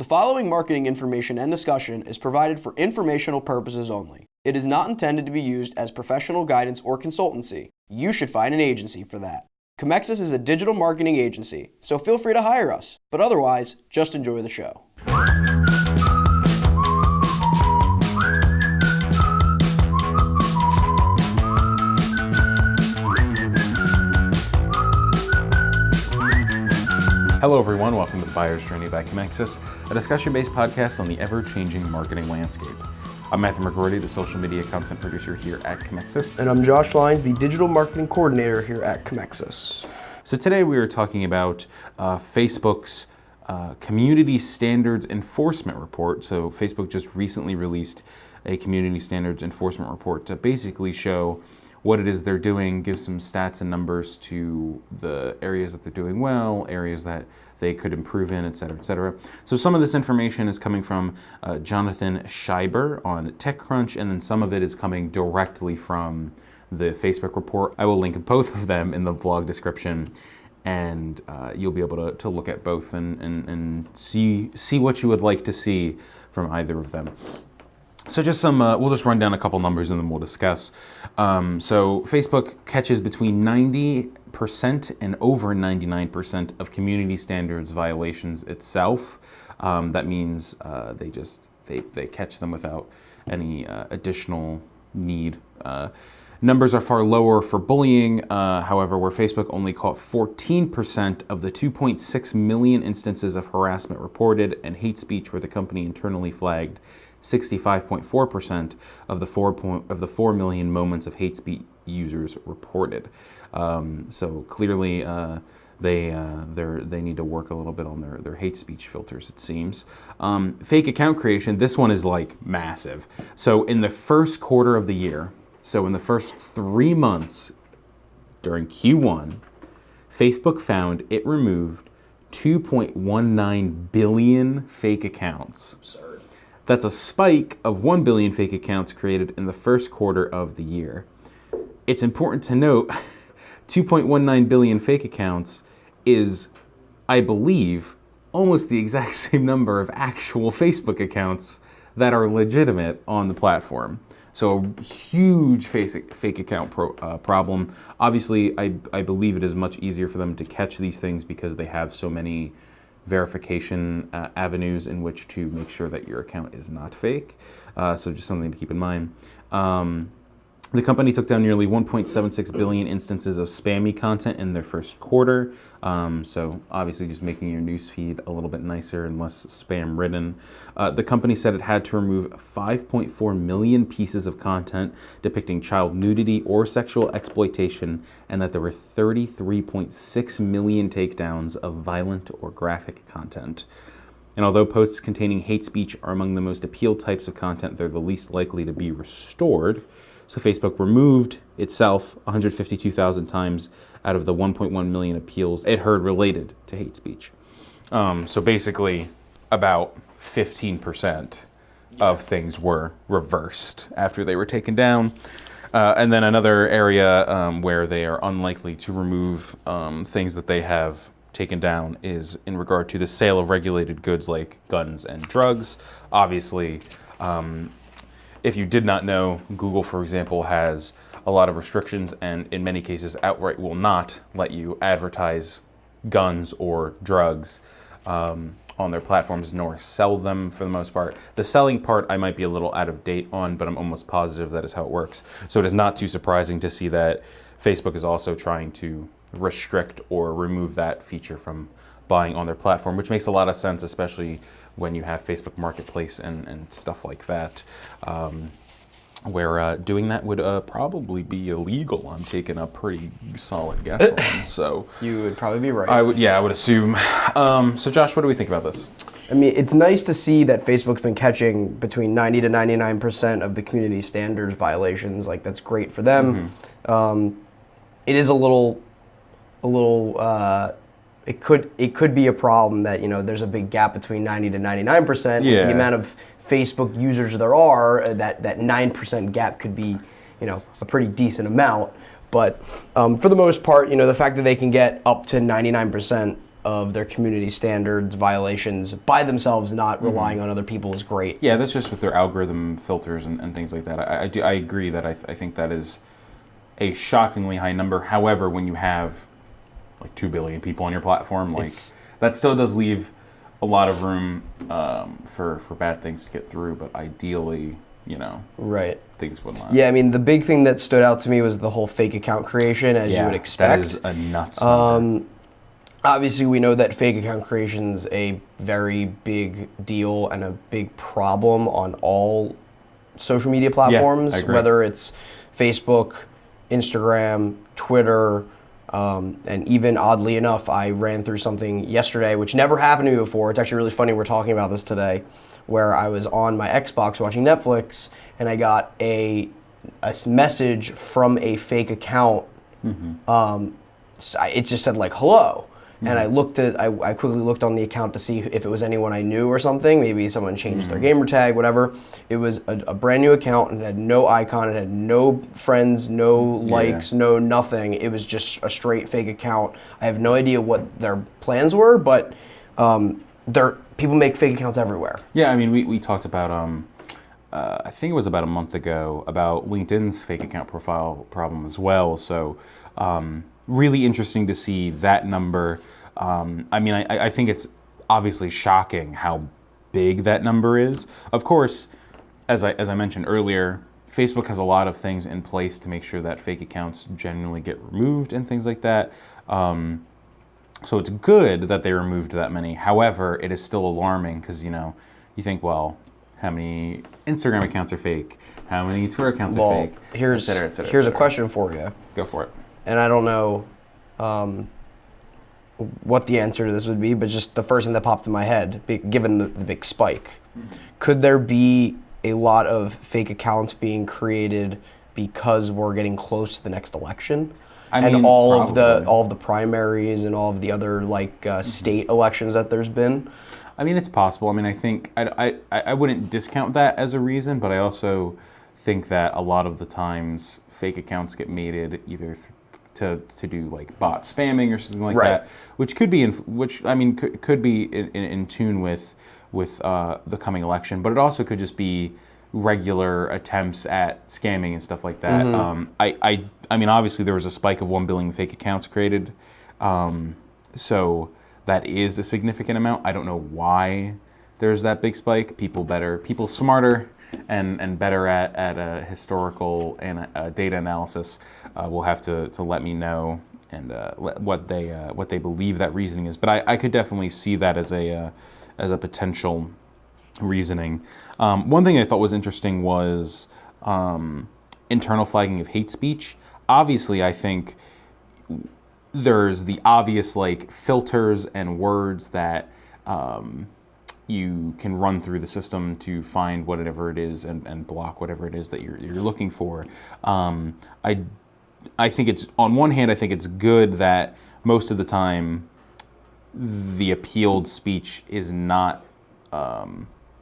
The following marketing information and discussion is provided for informational purposes only. It is not intended to be used as professional guidance or consultancy. You should find an agency for that. Comexis is a digital marketing agency, so feel free to hire us. But otherwise, just enjoy the show. Hello everyone, welcome to The Buyer's Journey by Comexis, a discussion-based podcast on the ever-changing marketing landscape. I'm Matthew McGroarty, the social media content producer here at Comexis. And I'm Josh Lyons, the digital marketing coordinator here at Comexis. So today we are talking about Facebook's Community Standards Enforcement Report. So Facebook just recently released a Community Standards Enforcement Report to basically show what it is they're doing, give some stats and numbers to the areas that they're doing well, areas that they could improve in, et cetera, et cetera. So some of this information is coming from Jonathan Scheiber on TechCrunch, and then some of it is coming directly from the Facebook report. I will link both of them in the blog description, and you'll be able to look at both and see what you would like to see from either of them. So just we'll just run down a couple numbers and then we'll discuss. So Facebook catches between 90% and over 99% of community standards violations itself. That means they catch them without any additional need. Numbers are far lower for bullying, however, where Facebook only caught 14% of the 2.6 million instances of harassment reported, and hate speech where the company internally flagged 65.4% of the 4 million moments of hate speech users reported. So clearly they need to work a little bit on their hate speech filters, it seems. Fake account creation, this one is like massive. So in the first quarter of the year, so in the first 3 months during Q1, Facebook found it removed 2.19 billion fake accounts. Absurd. That's a spike of 1 billion fake accounts created in the first quarter of the year. It's important to note 2.19 billion fake accounts is, I believe, almost the exact same number of actual Facebook accounts that are legitimate on the platform. So a huge fake account problem. Obviously, I believe it is much easier for them to catch these things because they have so many verification avenues in which to make sure that your account is not fake. So just something to keep in mind. The company took down nearly 1.76 billion instances of spammy content in their first quarter. So obviously just making your newsfeed a little bit nicer and less spam ridden. The company said it had to remove 5.4 million pieces of content depicting child nudity or sexual exploitation, and that there were 33.6 million takedowns of violent or graphic content. And although posts containing hate speech are among the most appealed types of content, they're the least likely to be restored. So Facebook removed itself 152,000 times out of the 1.1 million appeals it heard related to hate speech. So basically about 15% of things were reversed after they were taken down. And then another area where they are unlikely to remove things that they have taken down is in regard to the sale of regulated goods like guns and drugs. Obviously, if you did not know, Google, for example, has a lot of restrictions and in many cases outright will not let you advertise guns or drugs on their platforms, nor sell them for the most part. The selling part I might be a little out of date on, but I'm almost positive that is how it works. So it is not too surprising to see that Facebook is also trying to restrict or remove that feature from buying on their platform, which makes a lot of sense, especially when you have Facebook Marketplace and stuff like that, where doing that would probably be illegal. I'm taking a pretty solid guess on. So You would probably be right. I would assume. So Josh, what do we think about this? I mean, it's nice to see that Facebook's been catching between 90 to 99% of the community standards violations. Like, that's great for them. Mm-hmm. It is a little. It could be a problem that, there's a big gap between 90 to 99%. Yeah. The amount of Facebook users there are, that 9% gap could be, a pretty decent amount. But for the most part, the fact that they can get up to 99% of their community standards violations by themselves, not relying on other people, is great. Yeah, that's just with their algorithm filters and things like that. I agree that I think that is a shockingly high number. However, when you have like 2 billion people on your platform, like that still does leave a lot of room for bad things to get through. But ideally, Right. things would not. Yeah, I mean, the big thing that stood out to me was the whole fake account creation, as you would expect. That is a nuts number. Obviously, we know that fake account creation is a very big deal and a big problem on all social media platforms, I agree. whether it's Facebook, Instagram, Twitter, and even oddly enough, I ran through something yesterday, which never happened to me before. It's actually really funny we're talking about this today, where I was on my Xbox watching Netflix, and I got a message from a fake account. It just said like hello, and I quickly looked on the account to see if it was anyone I knew or something. Maybe someone changed their gamer tag, whatever. It was a brand new account, and it had no icon, it had no friends, no likes, no nothing. It was just a straight fake account. I have no idea what their plans were, but people make fake accounts everywhere. Yeah, I mean, we talked about, I think it was about a month ago, about LinkedIn's fake account profile problem as well. So really interesting to see that number. I mean, I think it's obviously shocking how big that number is. Of course, as I mentioned earlier, Facebook has a lot of things in place to make sure that fake accounts generally get removed and things like that. So it's good that they removed that many. However, it is still alarming because, you think, well, how many Instagram accounts are fake? How many Twitter accounts are fake? Here's et cetera, here's a question for you. Go for it. And I don't know what the answer to this would be, but just the first thing that popped in my head, given the big spike. Could there be a lot of fake accounts being created because we're getting close to the next election? And all of the primaries and all of the other state elections that there's been? I mean, it's possible. I mean, I think I wouldn't discount that as a reason, but I also think that a lot of the times fake accounts get made either to do like bot spamming or something like that, which could be could be in tune with the coming election, but it also could just be regular attempts at scamming and stuff like that. I mean, obviously there was a spike of 1 billion fake accounts created, so that is a significant amount. I don't know why there's that big spike. People smarter and better at a historical and data analysis will have to let me know and what they believe that reasoning is. But I could definitely see that as a potential reasoning. One thing I thought was interesting was internal flagging of hate speech. Obviously, I think there's the obvious filters and words that you can run through the system to find whatever it is and block whatever it is that you're looking for. I think it's, on one hand, I think it's good that most of the time the appealed speech is not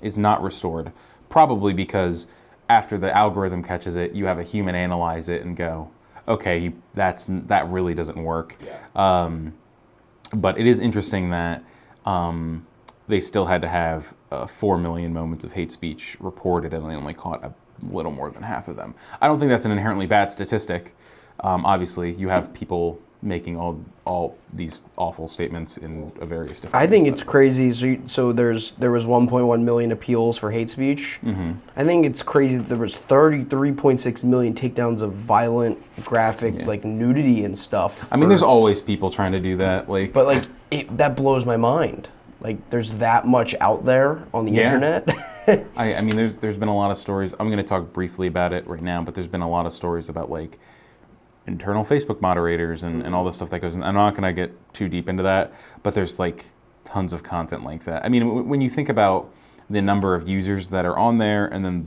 restored, probably because after the algorithm catches it, you have a human analyze it and go, okay, that really doesn't work. Yeah. But it is interesting that they still had to have 4 million moments of hate speech reported, and they only caught a little more than half of them. I don't think that's an inherently bad statistic. Obviously, you have people making all these awful statements in various different ways. I think it's crazy. So there was 1.1 million appeals for hate speech. I think it's crazy that there was 33.6 million takedowns of violent, graphic, nudity and stuff. I mean, there's always people trying to do that. But that blows my mind. There's that much out there on the internet. I mean, there's been a lot of stories. I'm going to talk briefly about it right now, but there's been a lot of stories about internal Facebook moderators and all this stuff that goes in. I'm not going to get too deep into that, but there's tons of content like that. I mean, when you think about the number of users that are on there, and then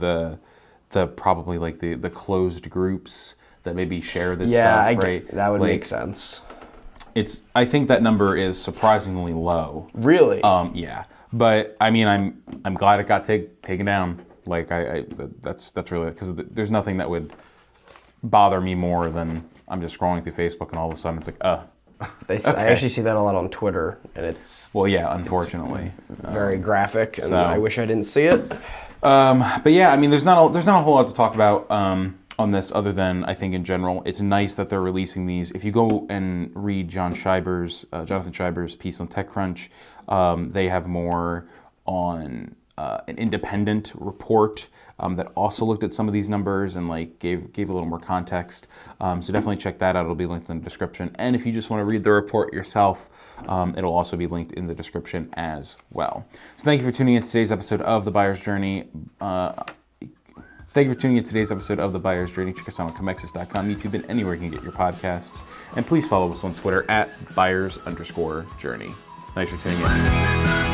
the probably the closed groups that maybe share this stuff, right? That would make sense. I think that number is surprisingly low. Really? Yeah. But I mean, I'm glad it got taken down. That's really, because there's nothing that would bother me more than I'm just scrolling through Facebook and all of a sudden it's I actually see that a lot on Twitter, and it's Well, yeah, unfortunately. very graphic, and so- I wish I didn't see it. But yeah, I mean, there's not a whole lot to talk about on this, other than I think in general, it's nice that they're releasing these. If you go and read Jonathan Scheiber's piece on TechCrunch, they have more on an independent report that also looked at some of these numbers and like gave a little more context. So definitely check that out. It'll be linked in the description. And if you just want to read the report yourself, it'll also be linked in the description as well. So thank you for tuning in to today's episode of The Buyer's Journey. Thank you for tuning in to today's episode of The Buyer's Journey. Check us out on Comexis.com, YouTube, and anywhere you can get your podcasts. And please follow us on Twitter at buyers_journey. Thanks for tuning in.